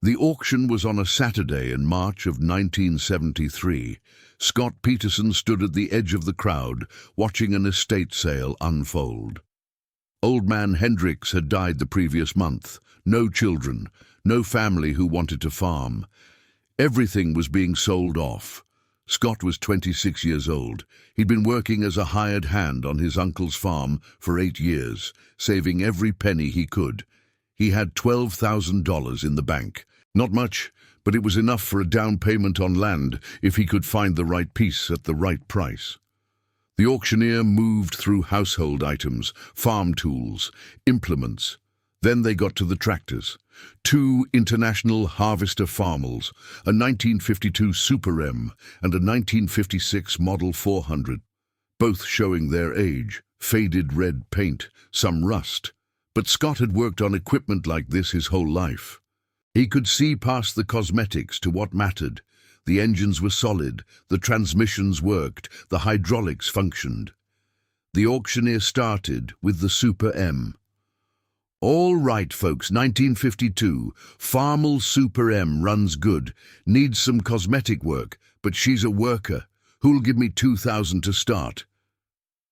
The auction was on a Saturday in March of 1973. Scott Peterson stood at the edge of the crowd, watching an estate sale unfold. Old man Hendricks had died the previous month. No children, no family who wanted to farm. Everything was being sold off. Scott was 26 years old. He'd been working as a hired hand on his uncle's farm for 8 years, saving every penny he could. He had $12,000 in the bank. Not much, but it was enough for a down payment on land if he could find the right piece at the right price. The auctioneer moved through household items, farm tools, implements. Then they got to the tractors. 2 International Harvester Farmalls, a 1952 Super M and a 1956 Model 400, both showing their age, faded red paint, some rust. But Scott had worked on equipment like this his whole life. He could see past the cosmetics to what mattered. The engines were solid, the transmissions worked, the hydraulics functioned. The auctioneer started with the Super M. "All right, folks, 1952, Farmalls Super M runs good, needs some cosmetic work, but she's a worker. Who'll give me $2,000 to start?"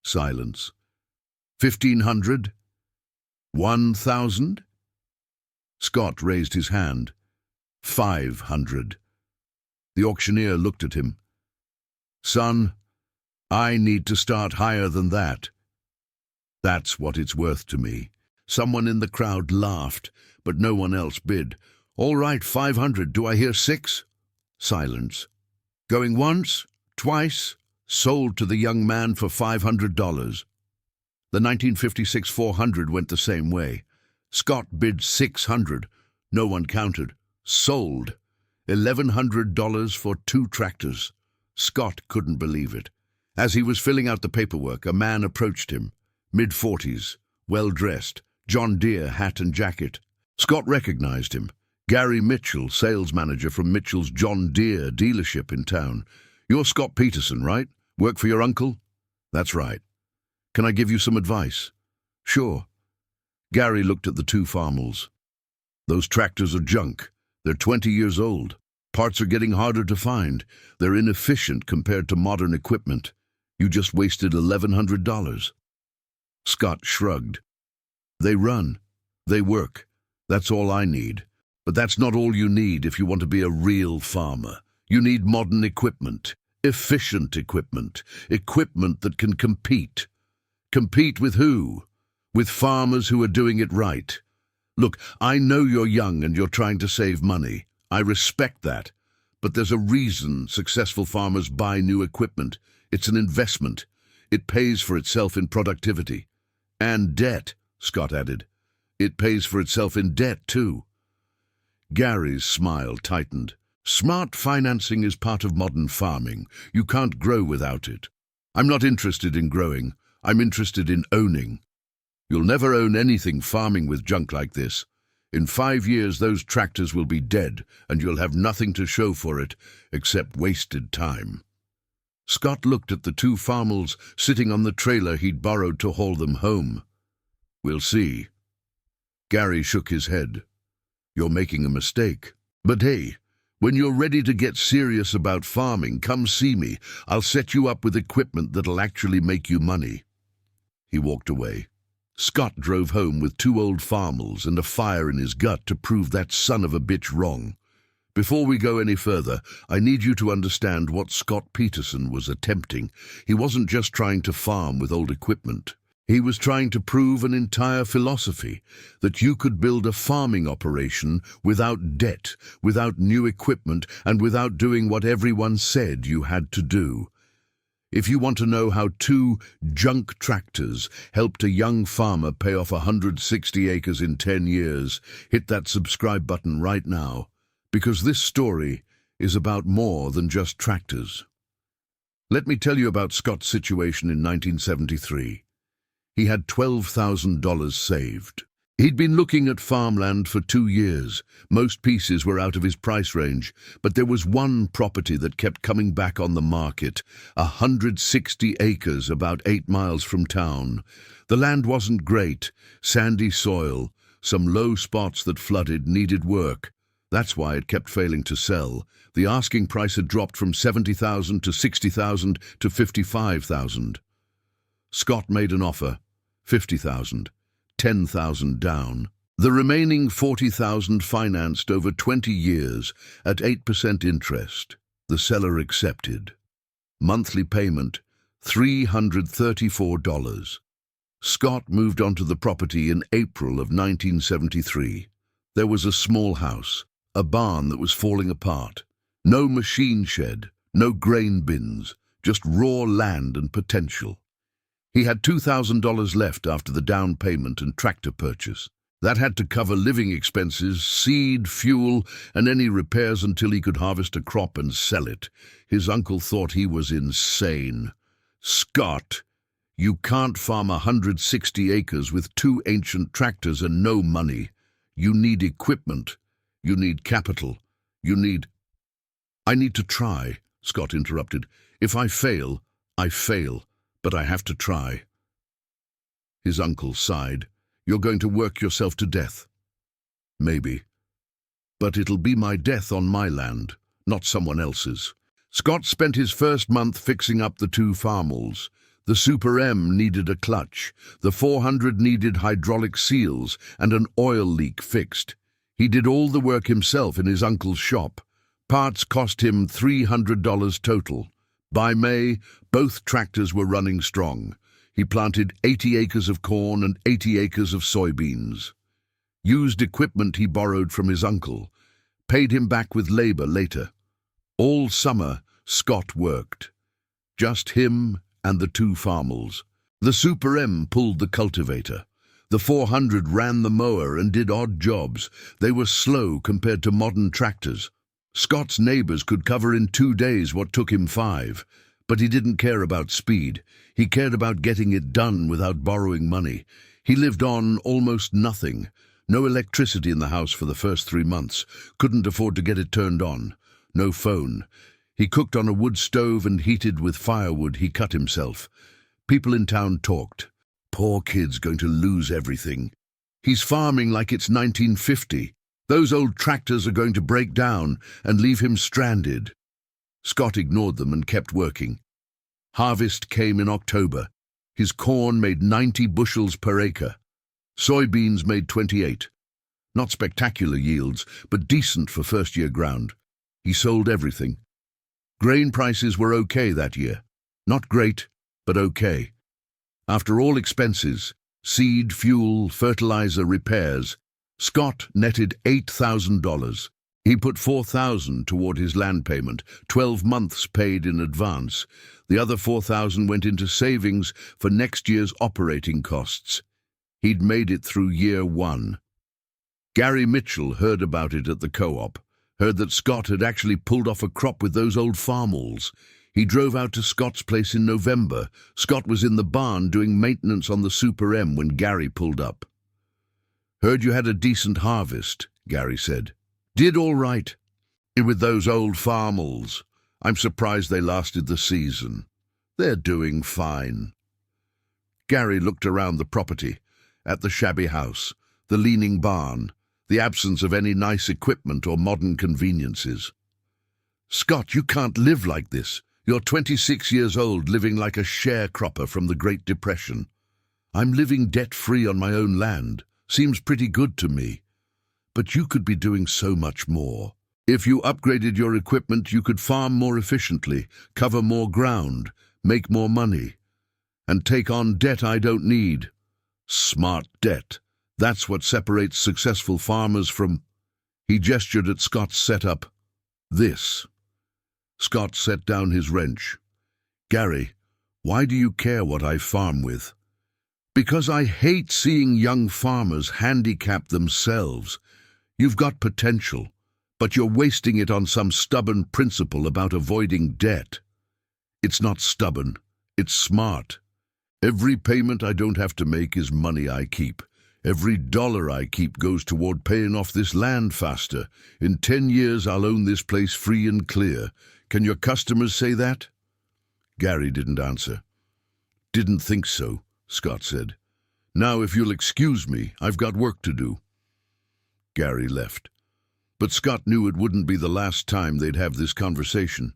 Silence. 1,500? 1,000? Scott raised his hand. 500. The auctioneer looked at him. "Son, I need to start higher than that." "That's what it's worth to me." Someone in the crowd laughed, but no one else bid. "All right, 500. Do I hear 6? Silence. "Going once, twice." Sold to the young man for $500. The 1956 400 went the same way. Scott bid 600. No one counted. Sold. $1,100 for 2 tractors. Scott couldn't believe it. As he was filling out the paperwork, a man approached him. Mid-40s, well-dressed, John Deere hat and jacket. Scott recognized him. Gary Mitchell, sales manager from Mitchell's John Deere dealership in town. "You're Scott Peterson, right? Work for your uncle?" "That's right." "Can I give you some advice?" "Sure." Gary looked at the 2 Farmalls. "Those tractors are junk. They're 20 years old. Parts are getting harder to find. They're inefficient compared to modern equipment. You just wasted $1,100. Scott shrugged. "They run. They work. That's all I need. But that's not all you need if you want to be a real farmer. You need modern equipment, efficient equipment, equipment that can compete. Compete with who? With farmers who are doing it right. Look, I know you're young and you're trying to save money. I respect that. But there's a reason successful farmers buy new equipment. It's an investment. It pays for itself in productivity. And debt," Scott added. "It pays for itself in debt, too." Gary's smile tightened. "Smart financing is part of modern farming. You can't grow without it. I'm not interested in growing. I'm interested in owning. You'll never own anything farming with junk like this. In 5 years, those tractors will be dead, and you'll have nothing to show for it except wasted time." Scott looked at the 2 Farmalls sitting on the trailer he'd borrowed to haul them home. "We'll see." Gary shook his head. "You're making a mistake. But hey, when you're ready to get serious about farming, come see me. I'll set you up with equipment that'll actually make you money." He walked away. Scott drove home with 2 old Farmalls and a fire in his gut to prove that son of a bitch wrong. Before we go any further, I need you to understand what Scott Peterson was attempting. He wasn't just trying to farm with old equipment. He was trying to prove an entire philosophy, that you could build a farming operation without debt, without new equipment, and without doing what everyone said you had to do. If you want to know how 2 junk tractors helped a young farmer pay off 160 acres in 10 years, hit that subscribe button right now, because this story is about more than just tractors. Let me tell you about Scott's situation in 1973. He had $12,000 saved. He'd been looking at farmland for 2 years. Most pieces were out of his price range, but there was one property that kept coming back on the market, 160 acres about 8 miles from town. The land wasn't great, sandy soil, some low spots that flooded needed work, That's why it kept failing to sell. The asking price had dropped from 70,000 to 60,000 to 55,000. Scott made an offer, 50,000, 10,000 down. The remaining 40,000 financed over 20 years at 8% interest. The seller accepted. Monthly payment, $334. Scott moved onto the property in April of 1973. There was a small house, a barn that was falling apart. No machine shed, no grain bins, just raw land and potential. He had $2,000 left after the down payment and tractor purchase. That had to cover living expenses, seed, fuel, and any repairs until he could harvest a crop and sell it. His uncle thought he was insane. "Scott, you can't farm 160 acres with 2 ancient tractors and no money. You need equipment. You need capital. You need—" "I need to try," Scott interrupted. "If I fail, I fail, but I have to try." His uncle sighed. "You're going to work yourself to death." "Maybe. But it'll be my death on my land, not someone else's." Scott spent his first month fixing up the 2 Farmalls. The Super M needed a clutch. The 400 needed hydraulic seals and an oil leak fixed. He did all the work himself in his uncle's shop. Parts cost him $300 total. By May, both tractors were running strong. He planted 80 acres of corn and 80 acres of soybeans. Used equipment he borrowed from his uncle. Paid him back with labor later. All summer, Scott worked. Just him and the 2 Farmalls. The Super M pulled the cultivator. The 400 ran the mower and did odd jobs. They were slow compared to modern tractors. Scott's neighbors could cover in 2 days what took him 5. But he didn't care about speed. He cared about getting it done without borrowing money. He lived on almost nothing. No electricity in the house for the first 3 months. Couldn't afford to get it turned on. No phone. He cooked on a wood stove and heated with firewood he cut himself. People in town talked. "Poor kid's going to lose everything. He's farming like it's 1950. Those old tractors are going to break down and leave him stranded." Scott ignored them and kept working. Harvest came in October. His corn made 90 bushels per acre. Soybeans made 28. Not spectacular yields, but decent for first-year ground. He sold everything. Grain prices were okay that year. Not great, but okay. After all expenses, seed, fuel, fertilizer, repairs, Scott netted $8,000. He put $4,000 toward his land payment, 12 months paid in advance. The other $4,000 went into savings for next year's operating costs. He'd made it through year 1. Gary Mitchell heard about it at the co-op, heard that Scott had actually pulled off a crop with those old Farmalls. He drove out to Scott's place in November. Scott was in the barn doing maintenance on the Super M when Gary pulled up. "Heard you had a decent harvest," Gary said. "Did all right. With those old Farmalls. I'm surprised they lasted the season. They're doing fine." Gary looked around the property, at the shabby house, the leaning barn, the absence of any nice equipment or modern conveniences. "Scott, you can't live like this. You're 26 years old, living like a sharecropper from the Great Depression." "I'm living debt-free on my own land. Seems pretty good to me. But you could be doing so much more. If you upgraded your equipment, you could farm more efficiently, cover more ground, make more money, and take on debt I don't need. Smart debt. That's what separates successful farmers from—" He gestured at Scott's setup. "This." Scott set down his wrench. "Gary, why do you care what I farm with?" "Because I hate seeing young farmers handicap themselves. You've got potential, but you're wasting it on some stubborn principle about avoiding debt. It's not stubborn, it's smart. Every payment I don't have to make is money I keep. Every dollar I keep goes toward paying off this land faster. In 10 years I'll own this place free and clear. Can your customers say that?" Gary didn't answer. "Didn't think so," Scott said. "Now, if you'll excuse me, I've got work to do." Gary left. But Scott knew it wouldn't be the last time they'd have this conversation.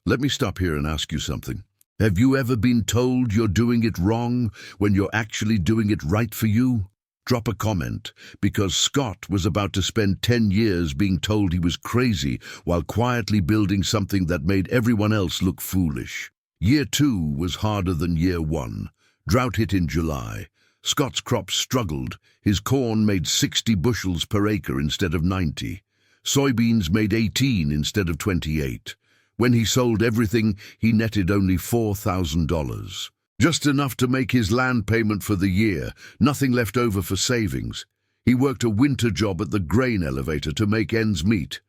Let me stop here and ask you something. Have you ever been told you're doing it wrong when you're actually doing it right for you? Drop a comment, because Scott was about to spend 10 years being told he was crazy while quietly building something that made everyone else look foolish. Year 2 was harder than year 1. Drought hit in July. Scott's crops struggled. His corn made 60 bushels per acre instead of 90. Soybeans made 18 instead of 28. When he sold everything, he netted only $4,000. Just enough to make his land payment for the year, nothing left over for savings. He worked a winter job at the grain elevator to make ends meet.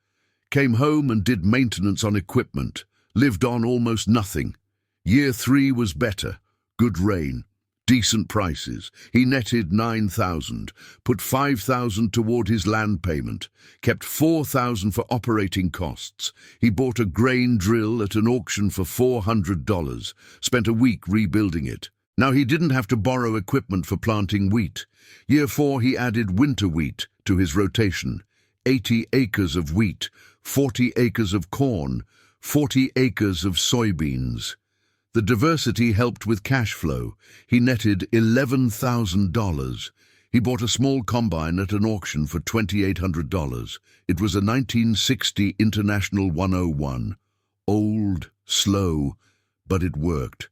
Came home and did maintenance on equipment. Lived on almost nothing. Year 3 was better. Good rain. Decent prices. He netted $9,000, put $5,000 toward his land payment, kept $4,000 for operating costs. He bought a grain drill at an auction for $400, spent a week rebuilding it. Now he didn't have to borrow equipment for planting wheat. Year 4 he added winter wheat to his rotation. 80 acres of wheat, 40 acres of corn, 40 acres of soybeans. The diversity helped with cash flow. He netted $11,000. He bought a small combine at an auction for $2,800. It was a 1960 International 101. Old, slow, but it worked.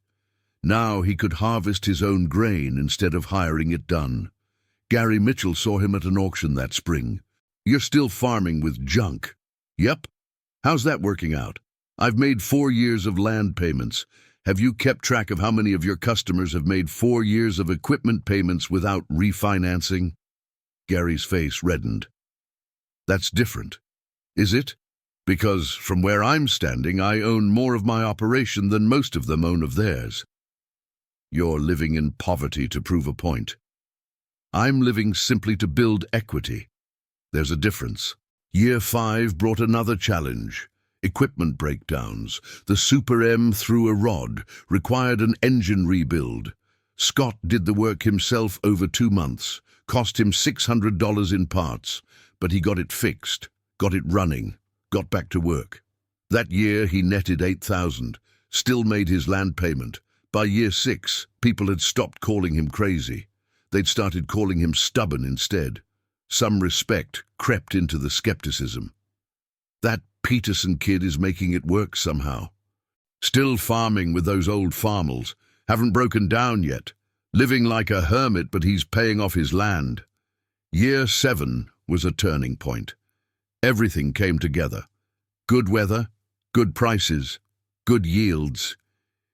Now he could harvest his own grain instead of hiring it done. Gary Mitchell saw him at an auction that spring. "You're still farming with junk." "Yep." "How's that working out?" "I've made 4 years of land payments. Have you kept track of how many of your customers have made 4 years of equipment payments without refinancing?" Gary's face reddened. "That's different. Is it? Because from where I'm standing, I own more of my operation than most of them own of theirs." "You're living in poverty to prove a point. I'm living simply to build equity. There's a difference." Year 5 brought another challenge. Equipment breakdowns. The Super M threw a rod, required an engine rebuild. Scott did the work himself over 2 months, cost him $600 in parts, but he got it fixed, got it running, got back to work. That year he netted $8,000, still made his land payment. By year 6, people had stopped calling him crazy. They'd started calling him stubborn instead. Some respect crept into the skepticism. That Peterson kid is making it work somehow. Still farming with those old Farmalls, haven't broken down yet. Living like a hermit, but he's paying off his land. Year 7 was a turning point. Everything came together. Good weather, good prices, good yields.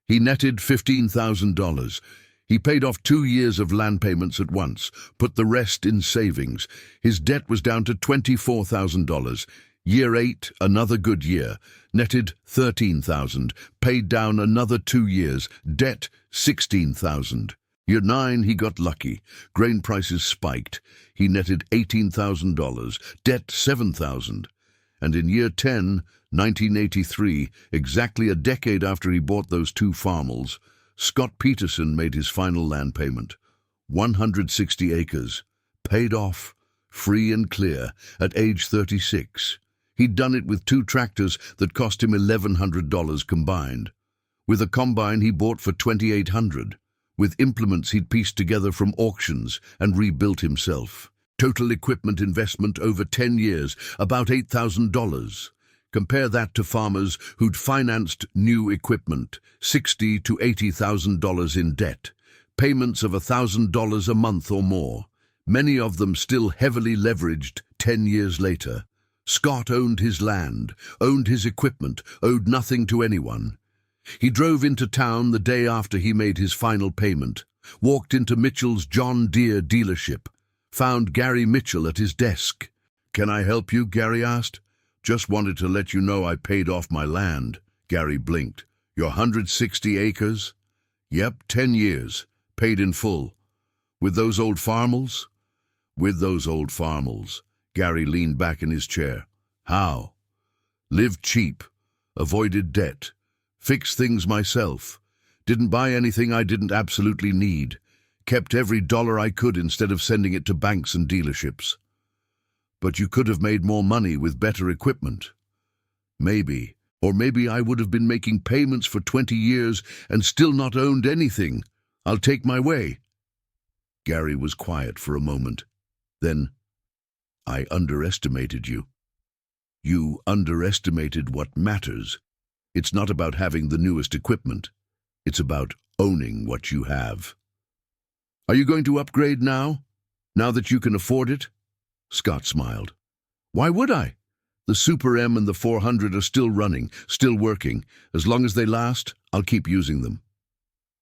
He netted $15,000. He paid off 2 years of land payments at once, put the rest in savings. His debt was down to $24,000. Year 8, another good year, netted $13,000, paid down another 2 years, debt $16,000. Year 9, he got lucky. Grain prices spiked. He netted $18,000, debt $7,000. And in year 10, 1983, exactly a decade after he bought those 2 Farmalls, Scott Peterson made his final land payment. 160 acres, paid off, free and clear, at age 36. He'd done it with 2 tractors that cost him $1,100 combined. With a combine he bought for $2,800. With implements he'd pieced together from auctions and rebuilt himself. Total equipment investment over 10 years, about $8,000. Compare that to farmers who'd financed new equipment, $60,000 to $80,000 in debt, payments of $1,000 a month or more, many of them still heavily leveraged 10 years later. Scott owned his land, owned his equipment, owed nothing to anyone. He drove into town the day after he made his final payment, walked into Mitchell's John Deere dealership, found Gary Mitchell at his desk. "Can I help you?" Gary asked. "Just wanted to let you know I paid off my land." Gary blinked. "Your 160 acres?" "Yep, 10 years, paid in full." "With those old Farmalls?" "With those old Farmalls." Gary leaned back in his chair. "How?" "Lived cheap, avoided debt, fixed things myself, didn't buy anything I didn't absolutely need, kept every dollar I could instead of sending it to banks and dealerships." But you could have made more money with better equipment. Maybe. Or maybe I would have been making payments for 20 years and still not owned anything. I'll take my way." Gary was quiet for a moment. Then, "I underestimated you. You underestimated what matters. It's not about having the newest equipment. It's about owning what you have." "Are you going to upgrade now? Now that you can afford it?" Scott smiled. "Why would I? The Super M and the 400 are still running, still working. As long as they last, I'll keep using them."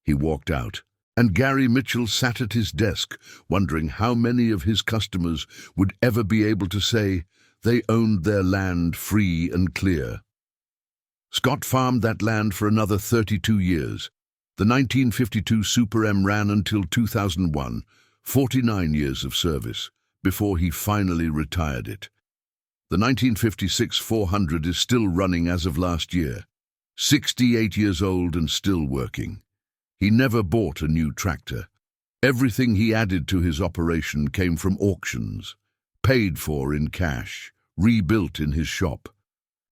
He walked out, and Gary Mitchell sat at his desk, wondering how many of his customers would ever be able to say they owned their land free and clear. Scott farmed that land for another 32 years. The 1952 Super M ran until 2001, 49 years of service, before he finally retired it. The 1956 400 is still running as of last year, 68 years old and still working. He never bought a new tractor. Everything he added to his operation came from auctions, paid for in cash, rebuilt in his shop.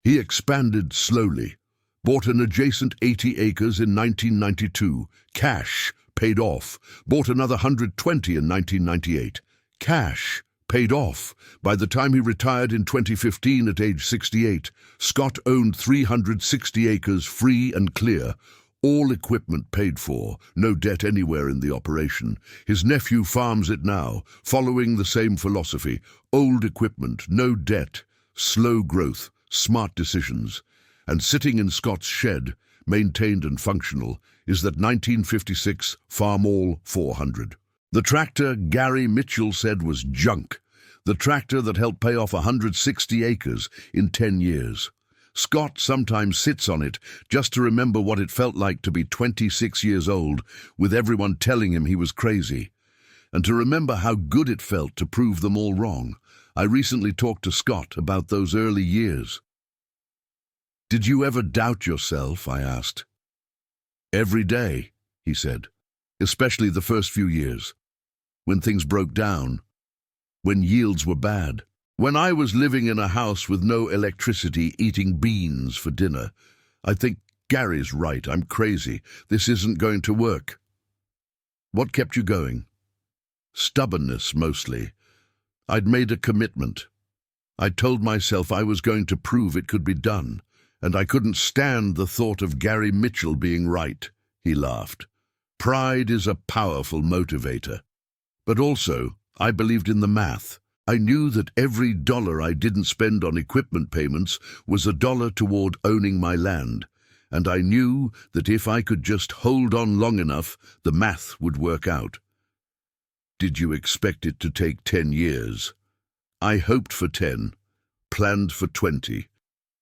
He expanded slowly, bought an adjacent 80 acres in 1992, cash, paid off, bought another 120 in 1998, cash, paid off. By the time he retired in 2015 at age 68, Scott owned 360 acres free and clear, all equipment paid for, no debt anywhere in the operation. His nephew farms it now, following the same philosophy: old equipment, no debt, slow growth, smart decisions. And sitting in Scott's shed, maintained and functional, is that 1956 Farmalls 400. The tractor Gary Mitchell said was junk. The tractor that helped pay off 160 acres in 10 years. Scott sometimes sits on it just to remember what it felt like to be 26 years old with everyone telling him he was crazy, and to remember how good it felt to prove them all wrong. I recently talked to Scott about those early years. "Did you ever doubt yourself?" I asked. "Every day," he said, "especially the first few years, when things broke down, when yields were bad. When I was living in a house with no electricity, eating beans for dinner, I'd think, Gary's right, I'm crazy, this isn't going to work." "What kept you going?" "Stubbornness, mostly. I'd made a commitment. I told myself I was going to prove it could be done, and I couldn't stand the thought of Gary Mitchell being right." He laughed. "Pride is a powerful motivator. But also, I believed in the math. I knew that every dollar I didn't spend on equipment payments was a dollar toward owning my land, and I knew that if I could just hold on long enough, the math would work out." "Did you expect it to take 10 years? "I hoped for 10, planned for 20.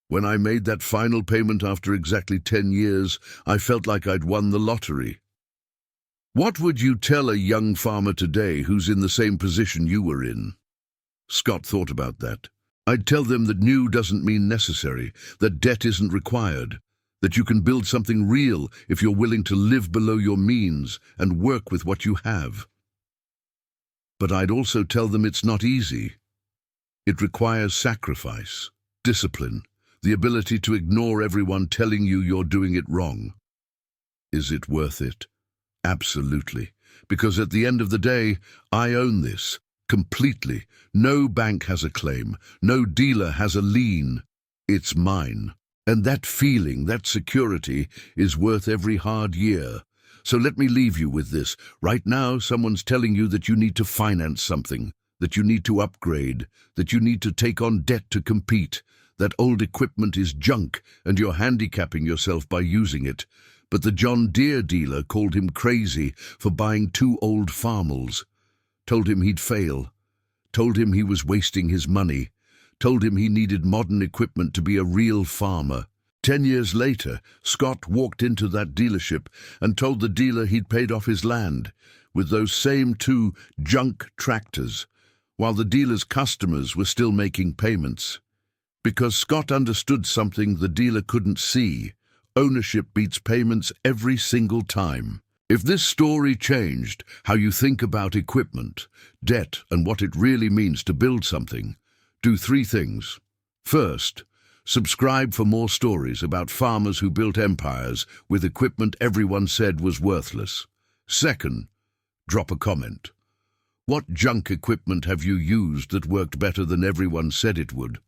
When I made that final payment after exactly 10 years, I felt like I'd won the lottery." "What would you tell a young farmer today who's in the same position you were in?" Scott thought about that. "I'd tell them that new doesn't mean necessary, that debt isn't required, that you can build something real if you're willing to live below your means and work with what you have. But I'd also tell them it's not easy. It requires sacrifice, discipline, the ability to ignore everyone telling you you're doing it wrong. Is it worth it? Absolutely. Because at the end of the day, I own this. Completely. No bank has a claim. No dealer has a lien. It's mine. And that feeling, that security, is worth every hard year. So let me leave you with this. Right now, someone's telling you that you need to finance something, that you need to upgrade, that you need to take on debt to compete, that old equipment is junk and you're handicapping yourself by using it. But the John Deere dealer called him crazy for buying 2 old Farmalls. Told him he'd fail, told him he was wasting his money, told him he needed modern equipment to be a real farmer. 10 years later, Scott walked into that dealership and told the dealer he'd paid off his land with those same 2 junk tractors, while the dealer's customers were still making payments. Because Scott understood something the dealer couldn't see: ownership beats payments every single time. If this story changed how you think about equipment, debt, and what it really means to build something, Do 3 things. First, subscribe for more stories about farmers who built empires with equipment everyone said was worthless. Second, drop a comment. What junk equipment have you used that worked better than everyone said it would?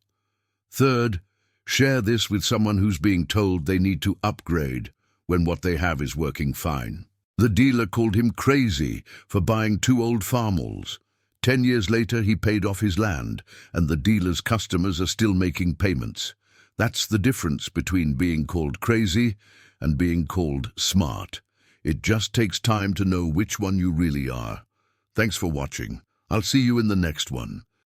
Third, share this with someone who's being told they need to upgrade when what they have is working fine. The dealer called him crazy for buying 2 old Farmalls. 10 years later, he paid off his land, and the dealer's customers are still making payments. That's the difference between being called crazy and being called smart. It just takes time to know which one you really are. Thanks for watching. I'll see you in the next one.